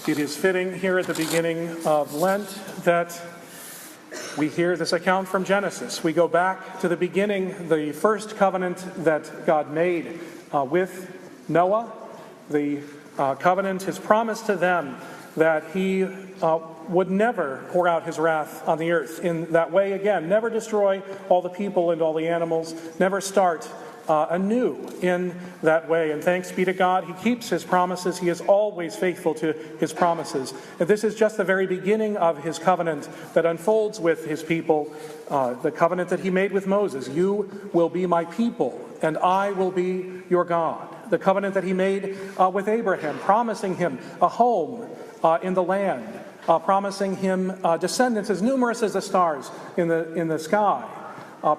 It is fitting here at the beginning of Lent that we hear this account from Genesis. We go back to the beginning, the first covenant that God made with Noah, the covenant, his promise to them that he would never pour out his wrath on the earth in that way again, never destroy all the people and all the animals, never start anew in that way. And thanks be to God, he keeps his promises. He is always faithful to his promises. And this is just the very beginning of his covenant that unfolds with his people, the covenant that he made with Moses. You will be my people, and I will be your God. The covenant that he made with Abraham, promising him a home in the land, promising him descendants as numerous as the stars in the sky,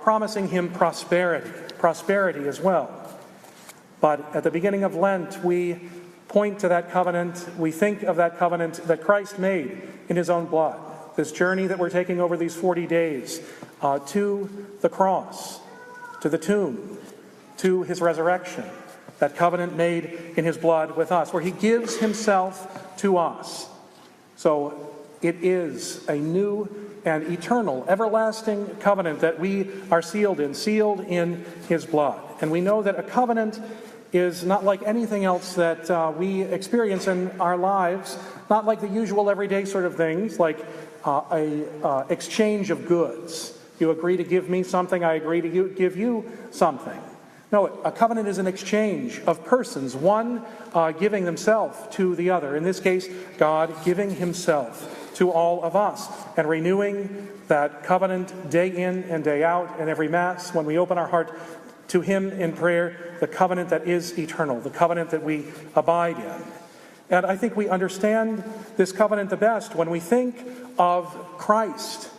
promising him prosperity as well. But at the beginning of Lent, we point to that covenant. We think of that covenant that Christ made in his own blood. This journey that we're taking over these 40 days to the cross, to the tomb, to his resurrection. That covenant made in his blood with us, where he gives himself to us. So it is a new and eternal, everlasting covenant that we are sealed in his blood. And we know that a covenant is not like anything else that we experience in our lives, not like the usual everyday sort of things, like a exchange of goods. You agree to give me something, I agree to give you something. No, a covenant is an exchange of persons, one giving themselves to the other. In this case, God giving himself to all of us and renewing that covenant day in and day out in every Mass when we open our heart to him in prayer, the covenant that is eternal, the covenant that we abide in. And I think we understand this covenant the best when we think of Christ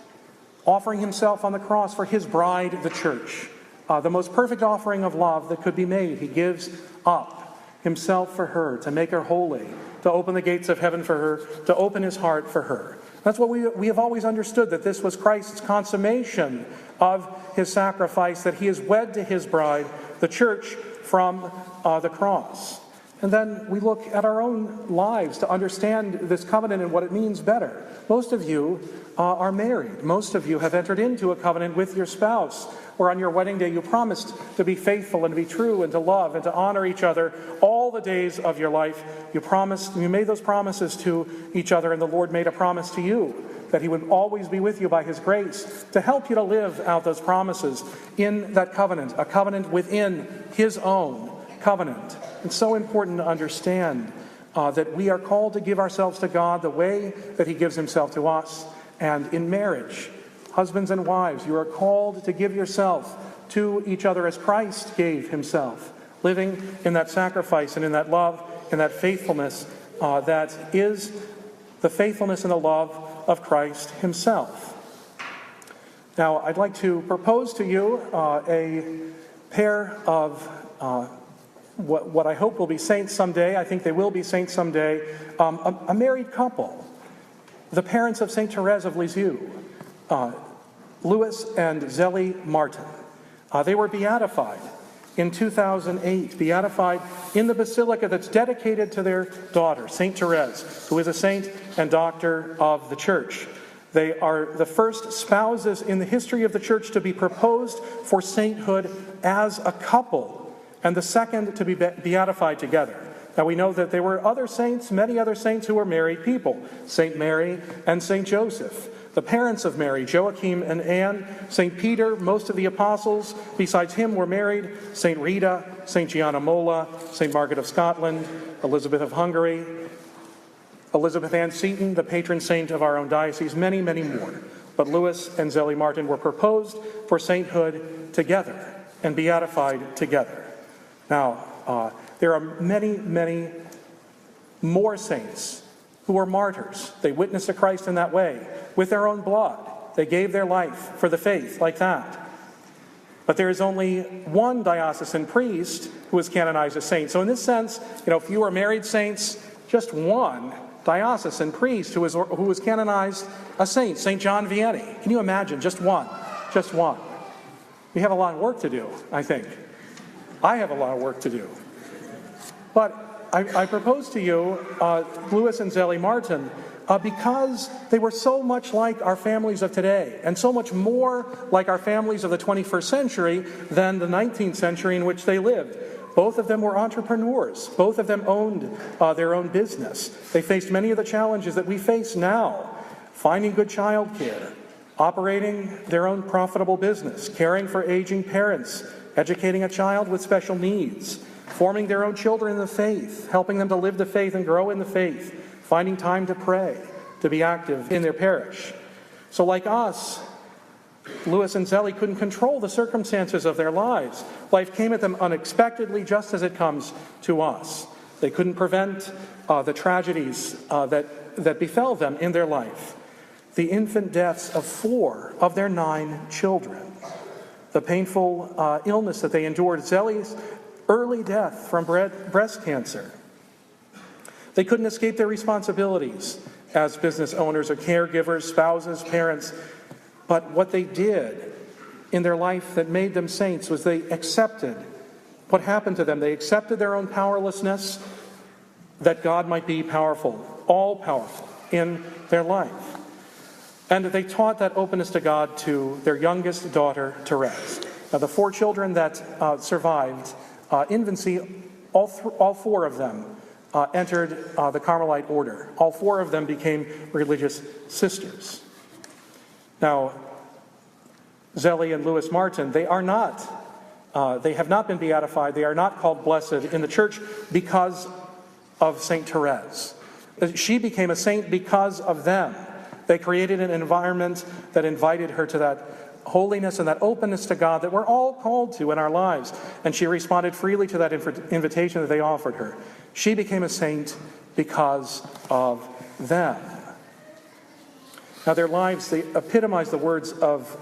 offering himself on the cross for his bride, the church. The most perfect offering of love that could be made. He gives up himself for her, to make her holy, to open the gates of heaven for her, to open his heart for her. That's what we have always understood, that this was Christ's consummation of his sacrifice, that he is wed to his bride, the church, from the cross. And then we look at our own lives to understand this covenant and what it means better. Most of you are married. Most of you have entered into a covenant with your spouse, where on your wedding day you promised to be faithful and to be true and to love and to honor each other all the days of your life. You made those promises to each other, and the Lord made a promise to you that he would always be with you by his grace to help you to live out those promises in that covenant, a covenant within his own covenant. It's so important to understand that we are called to give ourselves to God the way that he gives himself to us. And in marriage, husbands and wives, you are called to give yourself to each other as Christ gave himself, living in that sacrifice and in that love and that faithfulness that is the faithfulness and the love of Christ himself. Now, I'd like to propose to you a pair of what I hope will be saints someday. I think they will be saints someday. A married couple, the parents of Saint Thérèse of Lisieux, Louis and Zélie Martin. They were beatified in 2008, beatified in the basilica that's dedicated to their daughter, Saint Thérèse, who is a saint and doctor of the Church. They are the first spouses in the history of the Church to be proposed for sainthood as a couple, and the second to be beatified together. Now we know that there were other saints, many other saints who were married people. Saint Mary and Saint Joseph, the parents of Mary, Joachim and Anne. Saint Peter, most of the apostles besides him were married. Saint Rita, Saint Gianna Molla, Saint Margaret of Scotland, Elizabeth of Hungary, Elizabeth Ann Seton, the patron saint of our own diocese, many, many more. But Louis and Zélie Martin were proposed for sainthood together and beatified together. Now, there are many, many more saints who were martyrs. They witnessed to Christ in that way, with their own blood. They gave their life for the faith like that. But there is only one diocesan priest who was canonized a saint. So in this sense, if you were married saints, just one diocesan priest who was canonized a saint, St. John Vianney. Can you imagine? Just one. Just one. We have a lot of work to do, I think. I have a lot of work to do. But I propose to you Louis and Zélie Martin because they were so much like our families of today, and so much more like our families of the 21st century than the 19th century in which they lived. Both of them were entrepreneurs. Both of them owned their own business. They faced many of the challenges that we face now: finding good childcare, operating their own profitable business, caring for aging parents, educating a child with special needs, forming their own children in the faith, helping them to live the faith and grow in the faith, finding time to pray, to be active in their parish. So like us, Louis and Zélie couldn't control the circumstances of their lives. Life came at them unexpectedly, just as it comes to us. They couldn't prevent the tragedies that befell them in their life. The infant deaths of 4 of their 9 children. The painful illness that they endured. Zélie's early death from breast cancer. They couldn't escape their responsibilities as business owners or caregivers, spouses, parents. But what they did in their life that made them saints was they accepted what happened to them. They accepted their own powerlessness, that God might be powerful, all-powerful in their life. And they taught that openness to God to their youngest daughter, Thérèse. Now, the 4 children that survived infancy, all 4 of them entered the Carmelite order. All 4 of them became religious sisters. Now, Zélie and Louis Martin, they have not been beatified. They are not called blessed in the church because of Saint Thérèse. She became a saint because of them. They created an environment that invited her to that holiness and that openness to God that we're all called to in our lives. And she responded freely to that invitation that they offered her. She became a saint because of them. Now, their lives, they epitomize the words of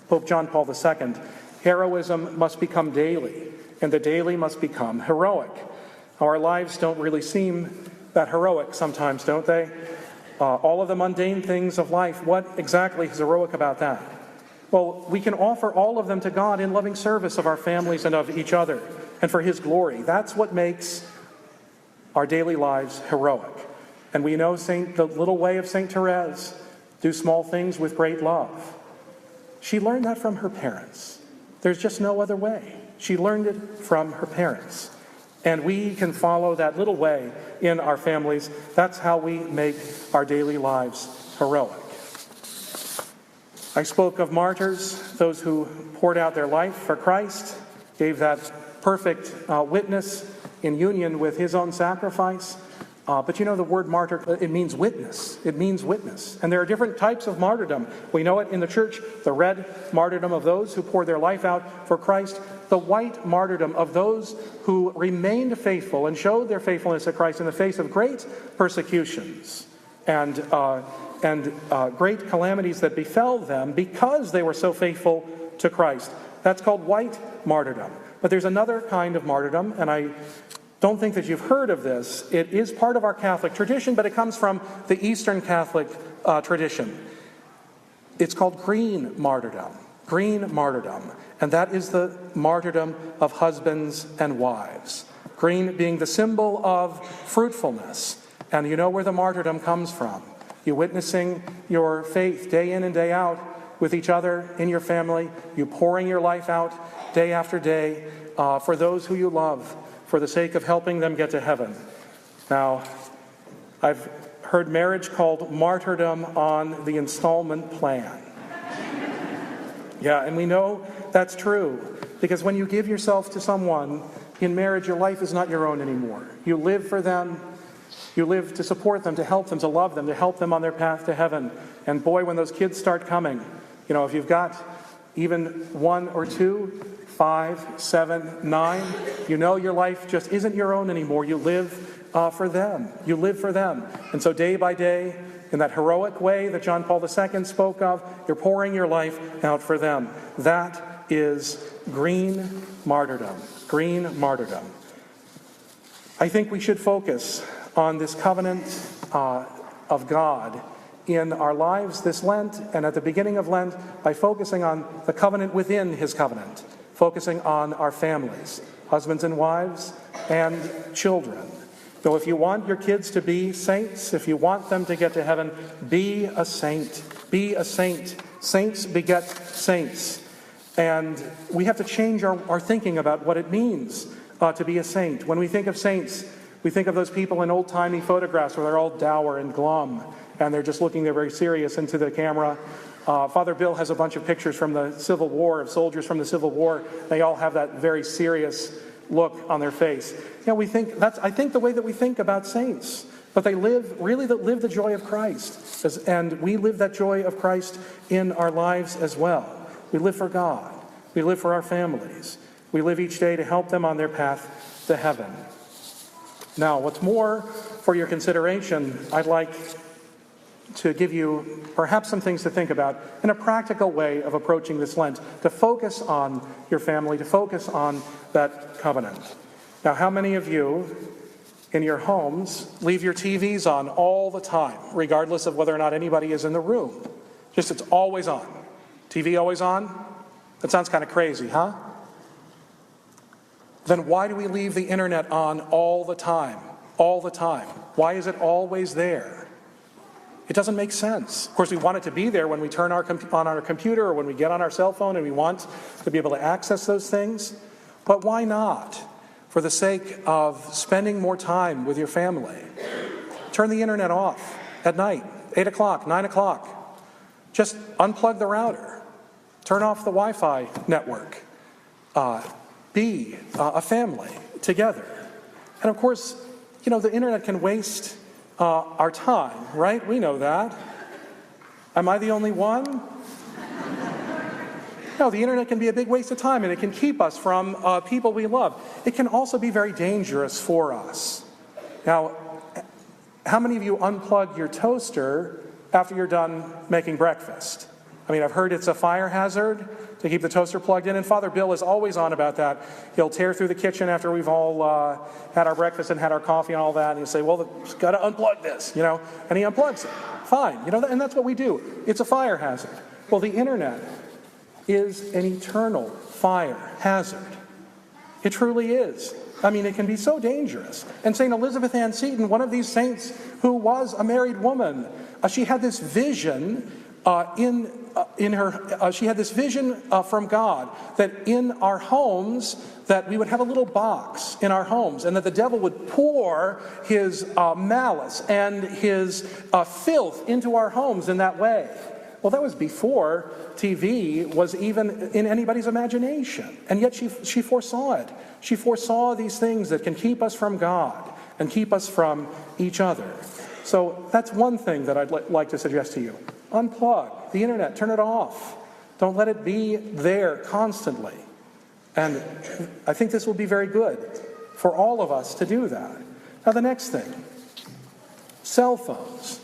Pope John Paul II. Heroism must become daily, and the daily must become heroic. Our lives don't really seem that heroic sometimes, don't they? All of the mundane things of life, what exactly is heroic about that? Well, we can offer all of them to God in loving service of our families and of each other, and for His glory. That's what makes our daily lives heroic. And we know the little way of Saint Thérèse: do small things with great love. She learned that from her parents. There's just no other way. She learned it from her parents. And we can follow that little way in our families. That's how we make our daily lives heroic. I spoke of martyrs, those who poured out their life for Christ, gave that perfect witness in union with His own sacrifice. But you know, the word martyr, it means witness. It means witness. And there are different types of martyrdom. We know it in the church: the red martyrdom of those who poured their life out for Christ, the white martyrdom of those who remained faithful and showed their faithfulness to Christ in the face of great persecutions and great calamities that befell them because they were so faithful to Christ. That's called white martyrdom. But there's another kind of martyrdom, and I don't think that you've heard of this. It is part of our Catholic tradition, but it comes from the Eastern Catholic tradition. It's called green martyrdom. Green martyrdom. And that is the martyrdom of husbands and wives. Green being the symbol of fruitfulness. And you know where the martyrdom comes from. You witnessing your faith day in and day out with each other in your family. You pouring your life out day after day for those who you love, for the sake of helping them get to heaven. Now, I've heard marriage called martyrdom on the installment plan. Yeah, and we know that's true, because when you give yourself to someone in marriage, your life is not your own anymore. You live for them. You live to support them, to help them, to love them, to help them on their path to heaven. And boy, when those kids start coming, you know, if you've got even 1 or 2, 5, 7, 9, you know your life just isn't your own anymore. You live for them. You live for them. And so day by day, in that heroic way that John Paul II spoke of, you're pouring your life out for them. That is green martyrdom. Green martyrdom. I think we should focus on this covenant of God in our lives this Lent and at the beginning of Lent by focusing on the covenant within His covenant, focusing on our families, husbands and wives, and children. So if you want your kids to be saints, if you want them to get to heaven, be a saint. Be a saint. Saints beget saints. And we have to change our thinking about what it means to be a saint. When we think of saints, we think of those people in old-timey photographs where they're all dour and glum, and they're just looking there very serious into the camera. Father Bill has a bunch of pictures from the Civil War, of soldiers from the Civil War. They all have that very serious look on their face. We think I think the way that we think about saints, but they live the joy of Christ, and we live that joy of Christ in our lives as well. We live for God. We live for our families. We live each day to help them on their path to heaven. Now, what's more for your consideration, I'd like to give you perhaps some things to think about in a practical way of approaching this Lent, to focus on your family, to focus on that covenant. Now, how many of you in your homes leave your TVs on all the time, regardless of whether or not anybody is in the room? Just it's always on. TV always on? That sounds kind of crazy, huh? Then why do we leave the internet on all the time? All the time. Why is it always there? It doesn't make sense. Of course, we want it to be there when we turn on our computer or when we get on our cell phone and we want to be able to access those things. But why not? For the sake of spending more time with your family. Turn the internet off at night, 8 o'clock, 9 o'clock. Just unplug the router. Turn off the Wi-Fi network. Be a family together. And of course, the internet can waste our time, right? We know that. Am I the only one? No, the internet can be a big waste of time, and it can keep us from people we love. It can also be very dangerous for us. Now, how many of you unplug your toaster after you're done making breakfast? I mean, I've heard it's a fire hazard to keep the toaster plugged in, and Father Bill is always on about that. He'll tear through the kitchen after we've all had our breakfast and had our coffee and all that, and he'll say, well, got to unplug this, and he unplugs it. Fine, and that's what we do. It's a fire hazard. Well, the internet is an eternal fire hazard. It truly is. I mean, it can be so dangerous. And St. Elizabeth Ann Seton, one of these saints who was a married woman, she had this vision she had this vision from God that in our homes, that we would have a little box in our homes, and that the devil would pour his malice and his filth into our homes in that way. Well, that was before TV was even in anybody's imagination. And yet she foresaw it. She foresaw these things that can keep us from God and keep us from each other. So that's one thing that I'd like to suggest to you. Unplug the internet, turn it off. Don't let it be there constantly. And I think this will be very good for all of us to do that. Now, the next thing, cell phones.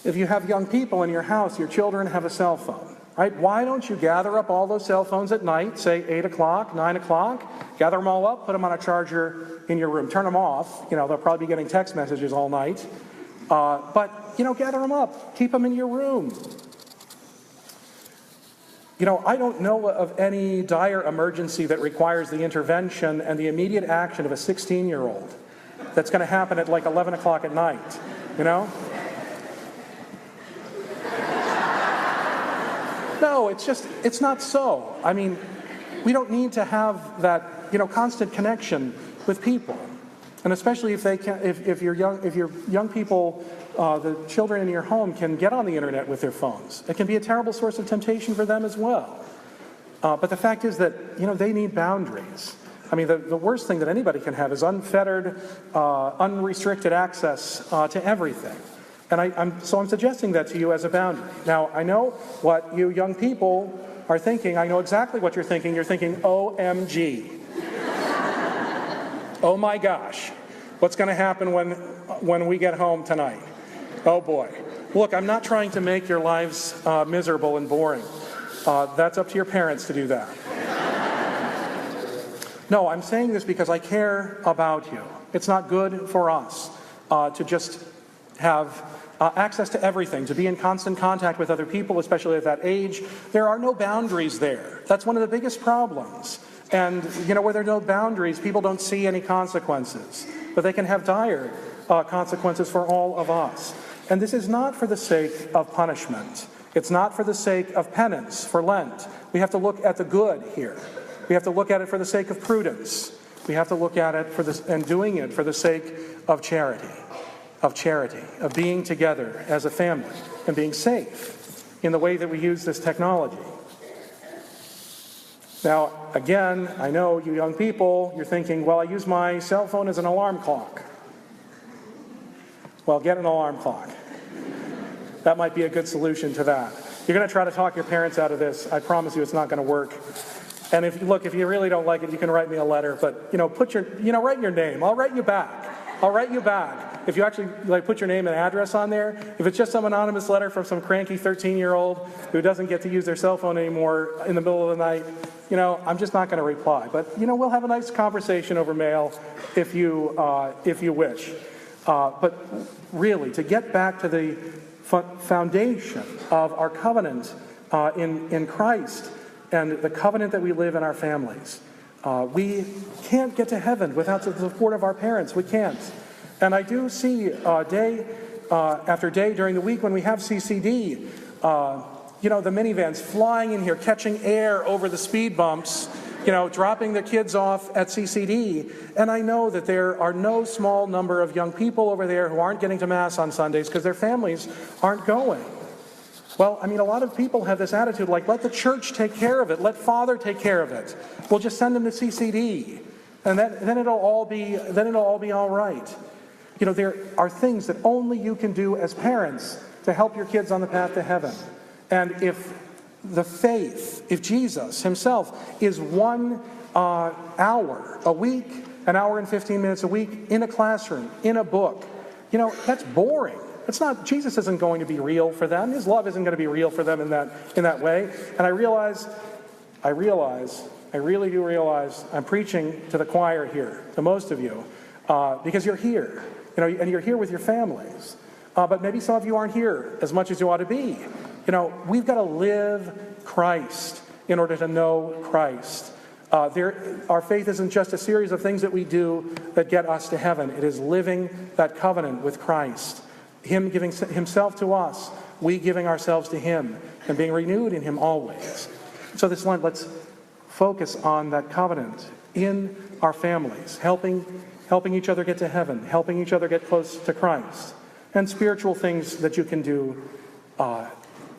If you have young people in your house, your children have a cell phone, right? Why don't you gather up all those cell phones at night, say 8 o'clock, 9 o'clock, gather them all up, put them on a charger in your room, turn them off. They'll probably be getting text messages all night. But gather them up, keep them in your room. I don't know of any dire emergency that requires the intervention and the immediate action of a 16-year-old that's going to happen at like 11 o'clock at night, No, it's not so. I mean, we don't need to have that, constant connection with people. And especially if your young people, the children in your home can get on the internet with their phones. It can be a terrible source of temptation for them as well. But the fact is that, they need boundaries. I mean, the worst thing that anybody can have is unfettered, unrestricted access to everything. And I'm suggesting that to you as a boundary. Now, I know what you young people are thinking. I know exactly what you're thinking. You're thinking, OMG. Oh my gosh. What's going to happen when we get home tonight? Oh boy. Look, I'm not trying to make your lives miserable and boring. That's up to your parents to do that. No, I'm saying this because I care about you. It's not good for us to just have access to everything, to be in constant contact with other people, especially at that age. There are no boundaries there. That's one of the biggest problems. And, where there are no boundaries, people don't see any consequences. but they can have dire consequences for all of us. And this is not for the sake of punishment. It's not for the sake of penance for Lent. We have to look at the good here. We have to look at it for the sake of prudence. We have to look at it and doing it for the sake of charity, of being together as a family and being safe in the way that we use this technology. Now, again, I know you young people, you're thinking, well, I use my cell phone as an alarm clock. Well, get an alarm clock. That might be a good solution to that. You're going to try to talk your parents out of this. I promise you it's not going to work. And if you really don't like it, you can write me a letter. But, write your name. I'll write you back. If you actually put your name and address on there, if it's just some anonymous letter from some cranky 13-year-old who doesn't get to use their cell phone anymore in the middle of the night, I'm just not going to reply. But, we'll have a nice conversation over mail if you wish. But really, to get back to the foundation of our covenant in Christ and the covenant that we live in our families, we can't get to heaven without the support of our parents. We can't. And I do see day after day during the week when we have CCD, the minivans flying in here, catching air over the speed bumps, dropping the kids off at CCD. And I know that there are no small number of young people over there who aren't getting to Mass on Sundays because their families aren't going. Well, a lot of people have this attitude like, let the church take care of it. Let Father take care of it. We'll just send them to CCD. And then it'll all be all right. There are things that only you can do as parents to help your kids on the path to heaven. And if Jesus himself is 1 hour a week, an hour and 15 minutes a week in a classroom, in a book, that's boring. It's not, Jesus isn't going to be real for them. His love isn't going to be real for them in that way. And I really do realize I'm preaching to the choir here, to most of you, because you're here, and you're here with your families. But maybe some of you aren't here as much as you ought to be. We've got to live Christ in order to know Christ. Our faith isn't just a series of things that we do that get us to heaven. It is living that covenant with Christ. Him giving himself to us, we giving ourselves to him, and being renewed in him always. So this Lent, let's focus on that covenant in our families, helping each other get to heaven, helping each other get close to Christ, and spiritual things that you can do.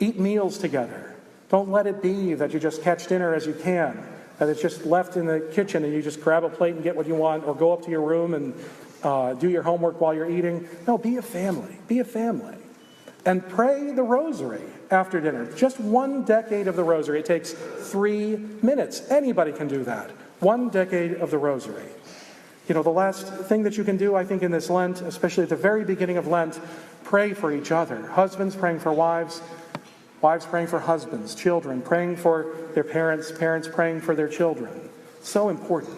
Eat meals together. Don't let it be that you just catch dinner as you can, that it's just left in the kitchen and you just grab a plate and get what you want, or go up to your room and do your homework while you're eating. No, be a family. Be a family. And pray the rosary after dinner. Just 1 decade of the rosary. It takes 3 minutes. Anybody can do that. 1 decade of the rosary. The last thing that you can do, I think, in this Lent, especially at the very beginning of Lent, pray for each other. Husbands praying for wives, wives praying for husbands, children praying for their parents, parents praying for their children. So important.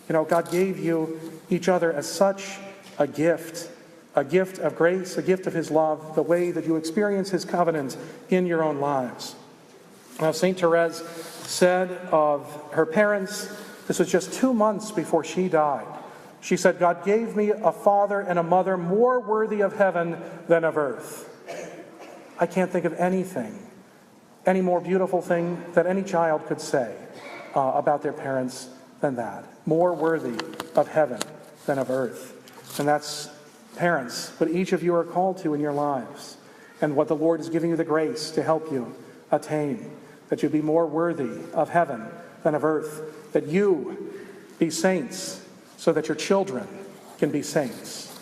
God gave you each other as such a gift of grace, a gift of his love, the way that you experience his covenant in your own lives. Now, Saint Thérèse said of her parents, this was just 2 months before she died. She said, God gave me a father and a mother more worthy of heaven than of earth. I can't think of any more beautiful thing that any child could say about their parents than that. More worthy of heaven than of earth. And that's, parents, what each of you are called to in your lives, and what the Lord is giving you the grace to help you attain, that you be more worthy of heaven than of earth, that you be saints so that your children can be saints.